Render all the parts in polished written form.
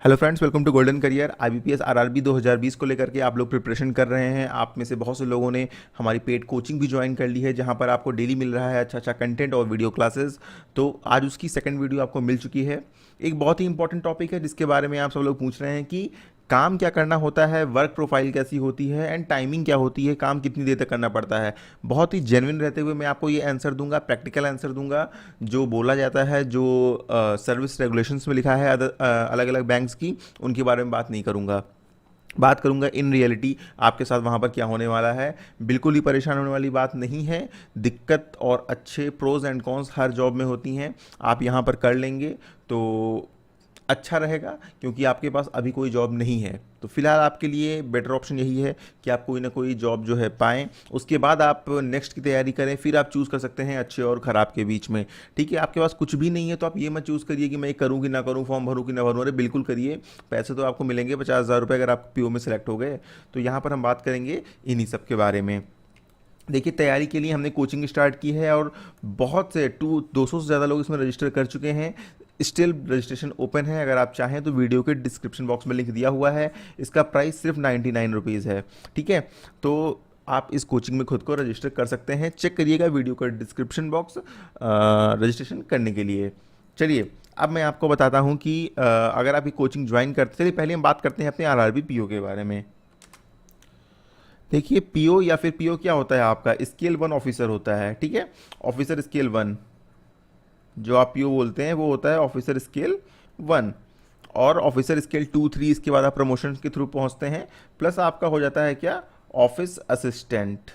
Hello friends, welcome to Golden Career. IBPS RRB 2020 को लेकर के आप लोग प्रिपरेशन कर रहे हैं। आप में से बहुत से लोगों ने हमारी पेड कोचिंग भी ज्वाइन कर ली है, जहां पर आपको डेली मिल रहा है अच्छा अच्छा कंटेंट और वीडियो क्लासेस। तो आज उसकी सेकंड वीडियो आपको मिल चुकी है। एक बहुत ही इंपॉर्टेंट टॉपिक है जिसके बारे में आप सब लोग पूछ रहे हैं कि काम क्या करना होता है, वर्क प्रोफाइल कैसी होती है एंड टाइमिंग क्या होती है, काम कितनी देर तक करना पड़ता है। बहुत ही जेन्युइन रहते हुए मैं आपको ये आंसर दूंगा, प्रैक्टिकल आंसर दूंगा। जो बोला जाता है, जो सर्विस रेगुलेशंस में लिखा है अलग अलग बैंक्स की, उनके बारे में बात नहीं करूंगा। बात करूंगा इन रियलिटी आपके साथ वहाँ पर क्या होने वाला है। बिल्कुल ही परेशान होने वाली बात नहीं है। दिक्कत और अच्छे प्रोज एंड कॉन्स हर जॉब में होती हैं। आप यहाँ पर कर लेंगे तो अच्छा रहेगा, क्योंकि आपके पास अभी कोई जॉब नहीं है। तो फिलहाल आपके लिए बेटर ऑप्शन यही है कि आप कोई ना कोई जॉब जो है पाएँ। उसके बाद आप नेक्स्ट की तैयारी करें, फिर आप चूज़ कर सकते हैं अच्छे और ख़राब के बीच में। ठीक है, आपके पास कुछ भी नहीं है तो आप ये मत चूज़ करिए कि मैं करूँ कि ना करूँ, फॉर्म भरूँ कि ना भरूँ। अरे बिल्कुल करिए, पैसे तो आपको मिलेंगे 50,000 रुपये अगर आप पीओ में सेलेक्ट हो गए। तो यहाँ पर हम बात करेंगे इन्हीं सब के बारे में। देखिए, तैयारी के लिए हमने कोचिंग स्टार्ट की है और बहुत से 200 से ज़्यादा लोग इसमें रजिस्टर कर चुके हैं। स्टिल रजिस्ट्रेशन ओपन है। अगर आप चाहें तो वीडियो के डिस्क्रिप्शन बॉक्स में लिंक दिया हुआ है। इसका प्राइस सिर्फ 99 रुपीज़ है। ठीक है, तो आप इस कोचिंग में खुद को रजिस्टर कर सकते हैं। चेक करिएगा वीडियो का डिस्क्रिप्शन बॉक्स रजिस्ट्रेशन करने के लिए। चलिए, अब मैं आपको बताता हूँ कि अगर आप ये कोचिंग ज्वाइन करते, चलिए पहले हम बात करते हैं अपने आरआरबी पीओ के बारे में। देखिए, पीओ या फिर पीओ क्या होता है, आपका स्केल 1 ऑफिसर होता है। ठीक है, ऑफिसर स्केल 1 जो आप पीओ बोलते हैं वो होता है ऑफिसर स्केल 1। और ऑफिसर स्केल 2, 3 इसके बाद आप प्रमोशन के थ्रू पहुंचते हैं। प्लस आपका हो जाता है क्या, ऑफिस असिस्टेंट।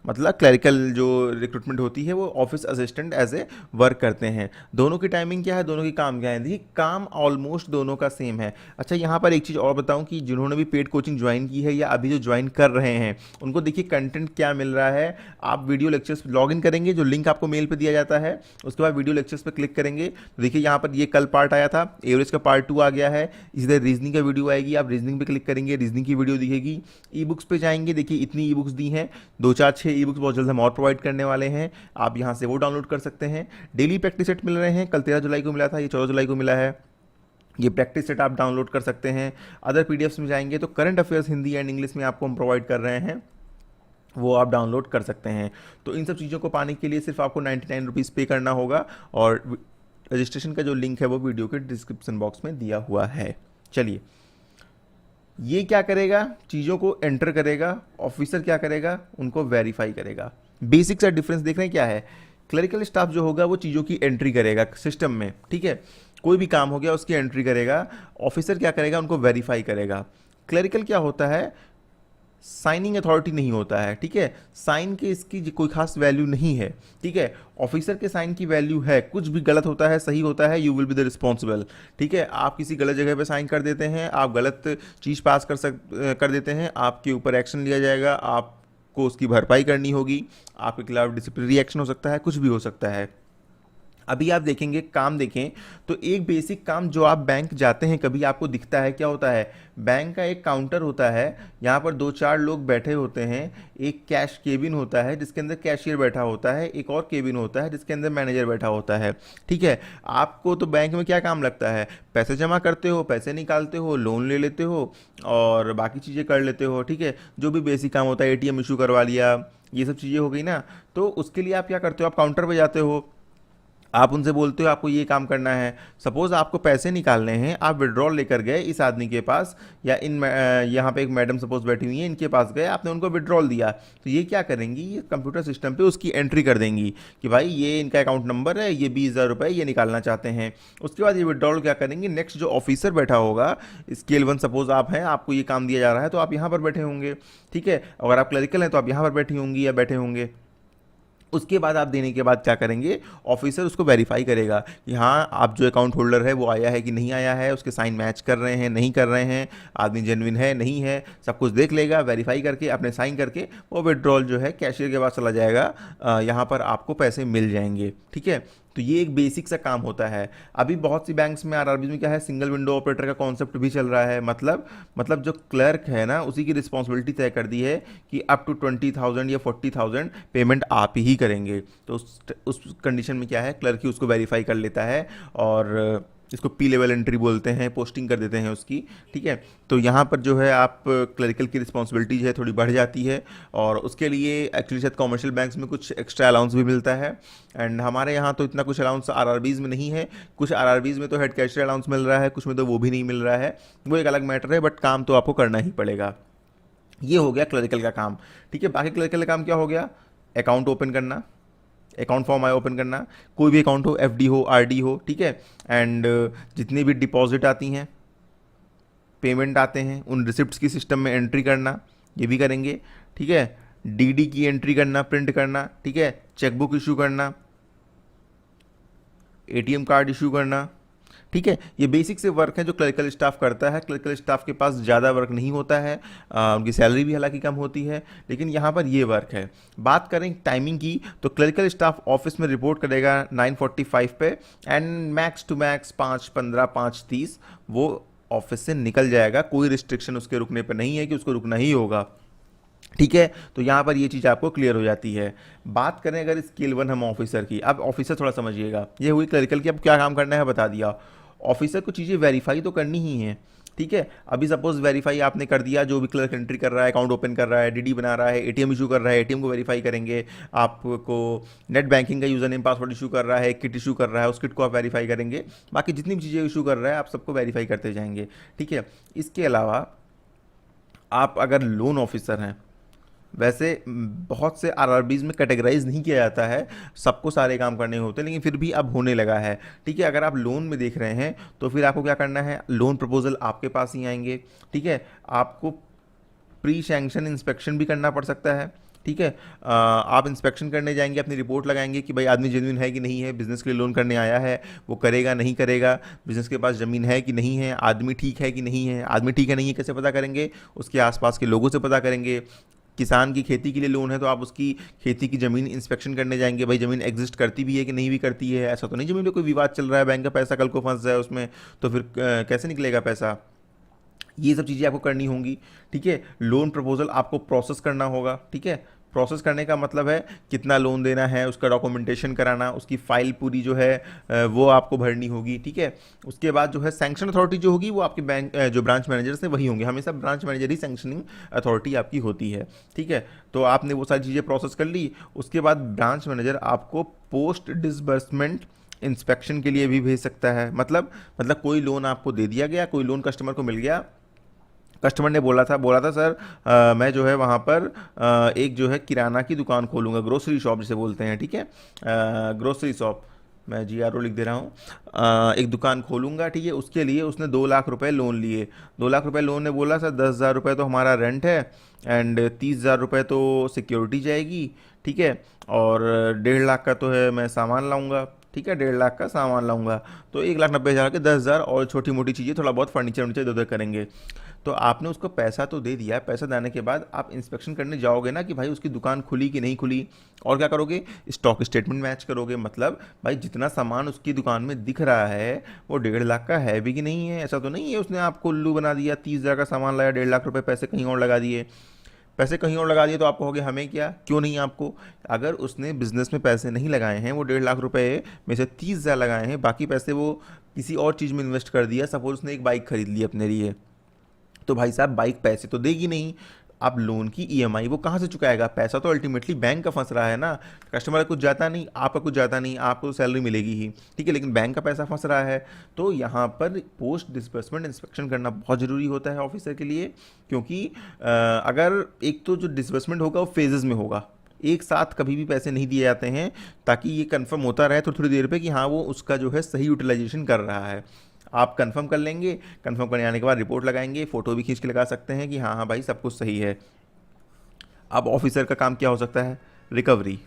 मतलब क्लरिकल जो रिक्रूटमेंट होती है वो office assistant as a work करते हैं। दोनों की टाइमिंग क्या है, दोनों की काम क्या है? देखिए, काम ऑलमोस्ट दोनों का सेम है। अच्छा, यहाँ पर एक चीज़ और बताऊँ कि जिन्होंने भी पेड कोचिंग ज्वाइन की है या अभी जो ज्वाइन कर रहे हैं, उनको देखिए कंटेंट क्या मिल रहा है। आप वीडियो लेक्चर्स लॉग इन करेंगे, जो लिंक आपको मेल पर दिया जाता है, उसके बाद वीडियो लेक्चर्स पर क्लिक करेंगे तो देखिए यहाँ पर ये कल पार्ट आया था, एवरेज का पार्ट 2 आ गया है। इसी तरह रीजनिंग का वीडियो आएगी, आप रीजनिंग पे क्लिक करेंगे, रीजनिंग की वीडियो दिखेगी। ई बुक्स पे जाएंगे, देखिए इतनी ई बुक्स दी हैं, 2 4 6 ई बुक्स बहुत जल्द हम और प्रोवाइड करने वाले हैं। आप यहां से वो डाउनलोड कर सकते हैं। डेली प्रैक्टिस सेट मिल रहे हैं, कल 13 जुलाई को मिला था, ये 14 जुलाई को मिला है। ये प्रैक्टिस सेट आप डाउनलोड कर सकते हैं। अदर पीडीएफ्स में जाएंगे तो current affairs Hindi and English में आपको हम प्रोवाइड कर रहे हैं, वो आप डाउनलोड कर सकते हैं। तो इन सब चीज़ों को पाने के लिए सिर्फ आपको 99 रुपीज़ पे करना होगा। और रजिस्ट्रेशन का जो लिंक है वो वीडियो के डिस्क्रिप्शन बॉक्स में दिया हुआ है। चलिए, ये क्या करेगा, चीज़ों को एंटर करेगा। ऑफिसर क्या करेगा, उनको वेरीफाई करेगा। बेसिक सा डिफरेंस देख रहे हैं क्या है? क्लरिकल स्टाफ जो होगा वो चीज़ों की एंट्री करेगा सिस्टम में। ठीक है, कोई भी काम हो गया उसकी एंट्री करेगा। ऑफिसर क्या करेगा, उनको वेरीफाई करेगा। क्लरिकल क्या होता है, साइनिंग अथॉरिटी नहीं होता है। ठीक है, साइन के इसकी कोई खास वैल्यू नहीं है। ठीक है, ऑफिसर के साइन की वैल्यू है। कुछ भी गलत होता है, सही होता है, you will be the responsible. ठीक है, आप किसी गलत जगह पे साइन कर देते हैं, आप गलत चीज़ पास कर देते हैं, आपके ऊपर एक्शन लिया जाएगा, आपको उसकी भरपाई करनी होगी, आपके खिलाफ डिसिप्लिनरी एक्शन हो सकता है, कुछ भी हो सकता है। अभी आप देखेंगे, काम देखें तो एक बेसिक काम जो आप बैंक जाते हैं कभी आपको दिखता है, क्या होता है? बैंक का एक काउंटर होता है, यहाँ पर 2 4 लोग बैठे होते हैं। एक कैश केबिन होता है जिसके अंदर कैशियर बैठा होता है, एक और केबिन होता है जिसके अंदर मैनेजर बैठा होता है। ठीक है, आपको तो बैंक में क्या काम लगता है? पैसे जमा करते हो, पैसे निकालते हो, लोन ले लेते हो और बाकी चीज़ें कर लेते हो। ठीक है, जो भी बेसिक काम होता है, एटीएम इशू करवा लिया, ये सब चीज़ें हो गई ना। तो उसके लिए आप क्या करते हो, आप काउंटर पर जाते हो, आप उनसे बोलते हो आपको ये काम करना है। सपोज आपको पैसे निकालने हैं, आप विड्रॉल लेकर गए इस आदमी के पास, या यहाँ पे एक मैडम सपोज बैठी हुई है, इनके पास गए, आपने उनको विड्रॉल दिया, तो ये क्या करेंगी, ये कंप्यूटर सिस्टम पे उसकी एंट्री कर देंगी कि भाई ये इनका अकाउंट नंबर है, ये 20,000 रुपये ये निकालना चाहते हैं। उसके बाद ये विड्रॉल क्या करेंगे, नेक्स्ट जो ऑफिसर बैठा होगा, स्केल 1 सपोज आप हैं, आपको ये काम दिया जा रहा है तो आप यहाँ पर बैठे होंगे। ठीक है, अगर आप क्लरिकल हैं तो आप यहाँ पर बैठी होंगी या बैठे होंगे। उसके बाद आप देने के बाद क्या करेंगे, ऑफिसर उसको वेरीफाई करेगा कि हाँ आप जो अकाउंट होल्डर है वो आया है कि नहीं आया है, उसके साइन मैच कर रहे हैं नहीं कर रहे हैं, आदमी जेन्युइन है नहीं है, सब कुछ देख लेगा। वेरीफाई करके अपने साइन करके वो विड्रॉल जो है कैशियर के पास चला जाएगा, यहाँ पर आपको पैसे मिल जाएंगे। ठीक है, तो ये एक बेसिक सा काम होता है। अभी बहुत सी बैंक्स में आरआरबी में क्या है, सिंगल विंडो ऑपरेटर का कॉन्सेप्ट भी चल रहा है। मतलब जो क्लर्क है ना, उसी की रिस्पॉन्सिबिलिटी तय कर दी है कि अप टू 20,000 या 40,000 पेमेंट आप ही करेंगे। तो उस कंडीशन में क्या है, क्लर्क ही उसको वेरीफाई कर लेता है और इसको पी लेवल एंट्री बोलते हैं, पोस्टिंग कर देते हैं उसकी। ठीक है, तो यहाँ पर जो है आप क्लरिकल की रिस्पॉन्सिबिलिटी जो है थोड़ी बढ़ जाती है, और उसके लिए एक्चुअली शायद कॉमर्शियल बैंक्स में कुछ एक्स्ट्रा अलाउंस भी मिलता है। एंड हमारे यहाँ तो इतना कुछ अलाउंस आरआरबीज़ में नहीं है। कुछ आरआरबीज़ में तो हेड कैशियर अलाउंस मिल रहा है, कुछ में तो वो भी नहीं मिल रहा है, वो एक अलग मैटर है, बट काम तो आपको करना ही पड़ेगा। ये हो गया क्लरिकल का काम। ठीक है, बाकी क्लरिकल का काम क्या हो गया? अकाउंट ओपन करना, अकाउंट फॉर्म आए ओपन करना, कोई भी अकाउंट हो, एफडी हो, आरडी हो। ठीक है, एंड जितनी भी डिपॉजिट आती हैं, पेमेंट आते हैं, उन रिसिप्ट्स की सिस्टम में एंट्री करना, ये भी करेंगे। ठीक है, डीडी की एंट्री करना, प्रिंट करना। ठीक है, चेकबुक इशू करना, एटीएम कार्ड इशू करना। ठीक है, ये बेसिक से वर्क है जो क्लरिकल स्टाफ करता है। क्लरिकल स्टाफ के पास ज़्यादा वर्क नहीं होता है, उनकी सैलरी भी हालांकि कम होती है, लेकिन यहाँ पर ये वर्क है। बात करें टाइमिंग की, तो क्लरिकल स्टाफ ऑफिस में रिपोर्ट करेगा 9:45 पे, एंड मैक्स टू मैक्स 5:15, 5:30 वो ऑफिस से निकल जाएगा। कोई रिस्ट्रिक्शन उसके रुकने पर नहीं है कि उसको रुकना ही होगा। ठीक है, तो यहाँ पर ये चीज़ आपको क्लियर हो जाती है। बात करें अगर स्केल 1 हम ऑफिसर की, अब ऑफिसर थोड़ा समझिएगा, ये हुई क्लरिकल की। अब क्या काम करना है बता दिया। ऑफिसर को चीज़ें वेरीफाई तो करनी ही है। ठीक है, अभी सपोज वेरीफाई आपने कर दिया, जो भी क्लर्क एंट्री कर रहा है, अकाउंट ओपन कर रहा है, डीडी बना रहा है, एटीएम इशू कर रहा है, एटीएम को वेरीफाई करेंगे। आपको नेट बैंकिंग का यूज़र नेम पासवर्ड इशू कर रहा है, किट इशू कर रहा है, उस किट को आप वेरीफाई करेंगे। बाकी जितनी भी चीज़ें इशू कर रहा है आप सबको वेरीफाई करते जाएंगे। ठीक है, इसके अलावा आप अगर लोन ऑफिसर हैं, वैसे बहुत से आरआरबीज में कैटेगराइज नहीं किया जाता है, सबको सारे काम करने होते हैं, लेकिन फिर भी अब होने लगा है। ठीक है, अगर आप लोन में देख रहे हैं तो फिर आपको क्या करना है, लोन प्रपोजल आपके पास ही आएंगे। ठीक है, आपको प्री सैंक्शन इंस्पेक्शन भी करना पड़ सकता है। ठीक है, आप इंस्पेक्शन करने जाएंगे, अपनी रिपोर्ट लगाएंगे कि भाई आदमी जेन्युइन है कि नहीं है, बिजनेस के लिए लोन करने आया है, वो करेगा नहीं करेगा, बिजनेस के पास ज़मीन है कि नहीं है, आदमी ठीक है कि नहीं है। आदमी ठीक है नहीं है कैसे पता करेंगे? उसके आसपास के लोगों से पता करेंगे। किसान की खेती के लिए लोन है तो आप उसकी खेती की ज़मीन इंस्पेक्शन करने जाएंगे, भाई ज़मीन एग्जिस्ट करती भी है कि नहीं भी करती है। ऐसा तो नहीं ज़मीन पे कोई विवाद चल रहा है, बैंक का पैसा कल को फंस जाए उसमें, तो फिर कैसे निकलेगा पैसा? ये सब चीज़ें आपको करनी होंगी। ठीक है, लोन प्रपोजल आपको प्रोसेस करना होगा। ठीक है, प्रोसेस करने का मतलब है कितना लोन देना है, उसका डॉक्यूमेंटेशन कराना, उसकी फाइल पूरी जो है वो आपको भरनी होगी। ठीक है, उसके बाद जो है सैंक्शन अथॉरिटी जो होगी वो आपके बैंक जो ब्रांच मैनेजर्स हैं वही होंगे। हमेशा ब्रांच मैनेजर ही सैंक्शनिंग अथॉरिटी आपकी होती है। ठीक है, तो आपने वो सारी चीज़ें प्रोसेस कर ली, उसके बाद ब्रांच मैनेजर आपको पोस्ट डिसबर्समेंट इंस्पेक्शन के लिए भी भेज सकता है। मतलब कोई लोन आपको दे दिया गया, कोई लोन कस्टमर को मिल गया, कस्टमर ने बोला था सर मैं जो है वहाँ पर एक जो है किराना की दुकान खोलूँगा, ग्रोसरी शॉप जिसे बोलते हैं। ठीक है, ग्रोसरी शॉप, मैं GRO लिख दे रहा हूँ, एक दुकान खोलूँगा। ठीक है, उसके लिए उसने 2 लाख रुपए लोन लिए। 2 लाख रुपए लोन ने बोला सर 10,000 रुपये तो हमारा रेंट है, एंड 30,000 रुपये तो सिक्योरिटी जाएगी। ठीक है, और 1.5 लाख का तो है मैं सामान लाऊंगा। ठीक है, 1.5 लाख का सामान लाऊंगा, तो 1,90,000 के 10,000 और छोटी मोटी चीज़ें, थोड़ा बहुत फर्नीचर वर्नीचर इधर उधर करेंगे। तो आपने उसको पैसा तो दे दिया, पैसा देने के बाद आप इंस्पेक्शन करने जाओगे ना कि भाई उसकी दुकान खुली कि नहीं खुली, और क्या करोगे, स्टॉक स्टेटमेंट मैच करोगे। मतलब भाई जितना सामान उसकी दुकान में दिख रहा है वो 1.5 लाख का है भी कि नहीं है। ऐसा तो नहीं है उसने आपको उल्लू बना दिया, 30,000 का सामान लाया, 1.5 लाख रुपए पैसे कहीं और लगा दिए। पैसे कहीं और लगा दिए तो आप कहोगे हमें क्या, क्यों नहीं आपको? अगर उसने बिजनेस में पैसे नहीं लगाए हैं, वो 1.5 लाख रुपए में से 30,000 लगाए हैं, बाकी पैसे वो किसी और चीज़ में इन्वेस्ट कर दिया, सपोज उसने एक बाइक खरीद ली अपने लिए, तो भाई साहब बाइक पैसे तो देगी नहीं। अब लोन की ईएमआई वो कहाँ से चुकाएगा? पैसा तो अल्टीमेटली बैंक का फंस रहा है ना, कस्टमर का कुछ जाता नहीं, आपका कुछ जाता नहीं, आपको सैलरी मिलेगी ही। ठीक है, लेकिन बैंक का पैसा फंस रहा है। तो यहाँ पर पोस्ट डिसबर्समेंट इंस्पेक्शन करना बहुत ज़रूरी होता है ऑफिसर के लिए, क्योंकि अगर एक तो जो डिसबर्समेंट होगा वो फेजेज़ में होगा, एक साथ कभी भी पैसे नहीं दिए जाते हैं, ताकि ये कंफर्म होता रहे थोड़ी थोड़ी देर पे कि हाँ वो उसका जो है सही यूटिलाइजेशन कर रहा है। आप कंफर्म कर लेंगे, कंफर्म करने आने के बाद रिपोर्ट लगाएंगे, फोटो भी खींच के लगा सकते हैं कि हाँ हाँ भाई सब कुछ सही है। अब ऑफिसर का काम क्या हो सकता है? रिकवरी।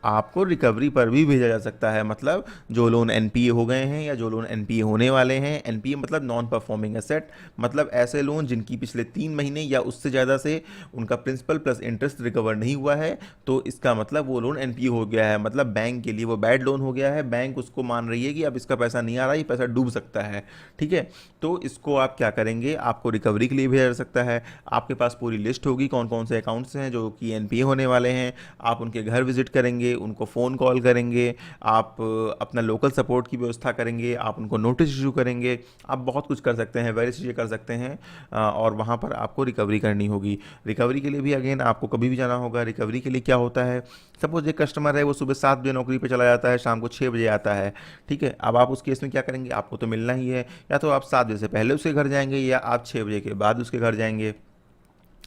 आपको रिकवरी पर भी भेजा जा सकता है। मतलब जो लोन एनपीए हो गए हैं या जो लोन एनपीए होने वाले हैं, एनपीए मतलब नॉन परफॉर्मिंग एसेट, मतलब ऐसे लोन जिनकी पिछले 3 महीने या उससे ज़्यादा से उनका प्रिंसिपल प्लस इंटरेस्ट रिकवर नहीं हुआ है, तो इसका मतलब वो लोन एनपीए हो गया है। मतलब बैंक के लिए वो बैड लोन हो गया है, बैंक उसको मान रही है कि अब इसका पैसा नहीं आ रहा, ये पैसा डूब सकता है। ठीक है, तो इसको आप क्या करेंगे, आपको रिकवरी के लिए भेजा जा सकता है। आपके पास पूरी लिस्ट होगी कौन कौन से अकाउंट्स हैं जो कि एनपीए होने वाले हैं, आप उनके घर विजिट करेंगे, उनको फ़ोन कॉल करेंगे, आप अपना लोकल सपोर्ट की व्यवस्था करेंगे, आप उनको नोटिस इशू करेंगे, आप बहुत कुछ कर सकते हैं, वेरियस चीज़ें कर सकते हैं। और वहाँ पर आपको रिकवरी करनी होगी। रिकवरी के लिए भी अगेन आपको कभी भी जाना होगा। रिकवरी के लिए क्या होता है, सपोज एक कस्टमर है, वो सुबह 7 बजे नौकरी पे चला जाता है, शाम को 6 बजे आता है, ठीक है। अब आप उस केस में क्या करेंगे, आपको तो मिलना ही है, या तो आप 7 बजे से पहले उसके घर जाएंगे या आप 6 बजे के बाद उसके घर जाएंगे।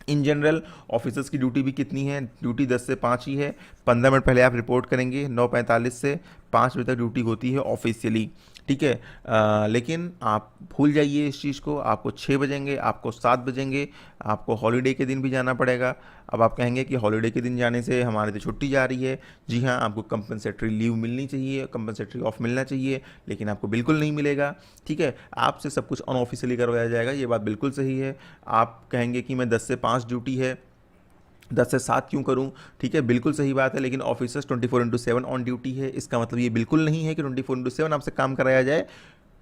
इन जनरल ऑफिसर्स की ड्यूटी भी कितनी है, ड्यूटी 10 से 5 ही है। 15 मिनट पहले आप रिपोर्ट करेंगे, 9:45 से 5 बजे तक ड्यूटी होती है ऑफिशियली, ठीक है। लेकिन आप भूल जाइए इस चीज़ को, आपको 6 बजेंगे, आपको 7 बजेंगे, आपको हॉलीडे के दिन भी जाना पड़ेगा। अब आप कहेंगे कि हॉलीडे के दिन जाने से हमारे तो छुट्टी जा रही है। जी हाँ, आपको कंपनसेटरी लीव मिलनी चाहिए, कंपनसेटरी ऑफ मिलना चाहिए, लेकिन आपको बिल्कुल नहीं मिलेगा, ठीक है। आपसे सब कुछ अनऑफिशियली करवाया जाएगा, ये बात बिल्कुल सही है। आप कहेंगे कि मैं 10 से 5 ड्यूटी है, 10 से 7 क्यों करूं, ठीक है, बिल्कुल सही बात है। लेकिन ऑफिसर्स 24/7 ऑन ड्यूटी है, इसका मतलब ये बिल्कुल नहीं है कि 24/7 आपसे काम कराया जाए।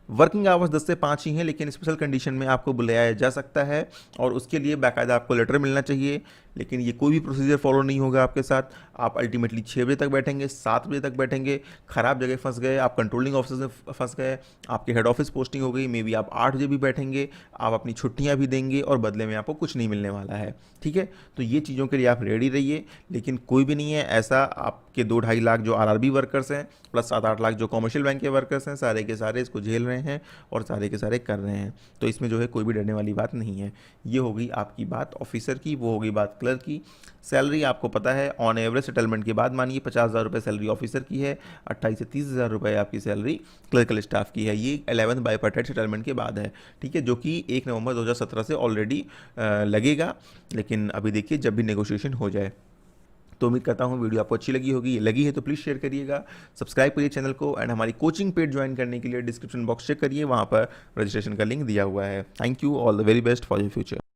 वर्किंग आवर्स 10 से 5 ही हैं, लेकिन स्पेशल कंडीशन में आपको बुलाया जा सकता है और उसके लिए बाकायदा आपको लेटर मिलना चाहिए। लेकिन ये कोई भी प्रोसीजर फॉलो नहीं होगा आपके साथ। आप अल्टीमेटली 6 बजे तक बैठेंगे, 7 बजे तक बैठेंगे, ख़राब जगह फंस गए, आप कंट्रोलिंग ऑफिसर से फंस गए, आपके हेड ऑफिस पोस्टिंग हो गई, मे बी आप 8 बजे भी बैठेंगे, आप अपनी छुट्टियां भी देंगे और बदले में आपको कुछ नहीं मिलने वाला है, ठीक है। तो ये चीज़ों के लिए आप रेडी रहिए। लेकिन कोई भी नहीं है ऐसा, आपके 2-2.5 लाख जो आरआरबी वर्कर्स हैं प्लस 7-8 लाख जो कॉमर्शियल बैंक के वर्कर्स हैं, सारे के सारे इसको झेल रहे हैं और सारे के सारे कर रहे हैं। तो इसमें जो है कोई भी डरने वाली बात नहीं है। ये होगी आपकी बात ऑफिसर की, वो होगी बात क्लर्क की। सैलरी आपको पता है, ऑन एवरेज सेटलमेंट के बाद मानिए 50,000 रुपये सैलरी ऑफिसर की है, 28 से 30,000 रुपये आपकी सैलरी क्लर्कल स्टाफ की है। ये 11th बाईपार्टाइट सेटलमेंट के बाद है, ठीक है, जो कि 1 नवंबर 2017 से ऑलरेडी लगेगा। लेकिन अभी देखिए जब भी नेगोशिएशन हो जाए। तो उम्मीद करता हूँ वीडियो आपको अच्छी लगी होगी, लगी है तो प्लीज़ शेयर करिएगा, सब्सक्राइब करिए चैनल को, एंड हमारी कोचिंग पेड ज्वाइन करने के लिए डिस्क्रिप्शन बॉक्स चेक करिए, वहाँ पर रजिस्ट्रेशन का लिंक दिया हुआ है। Thank you, all the very best for your future.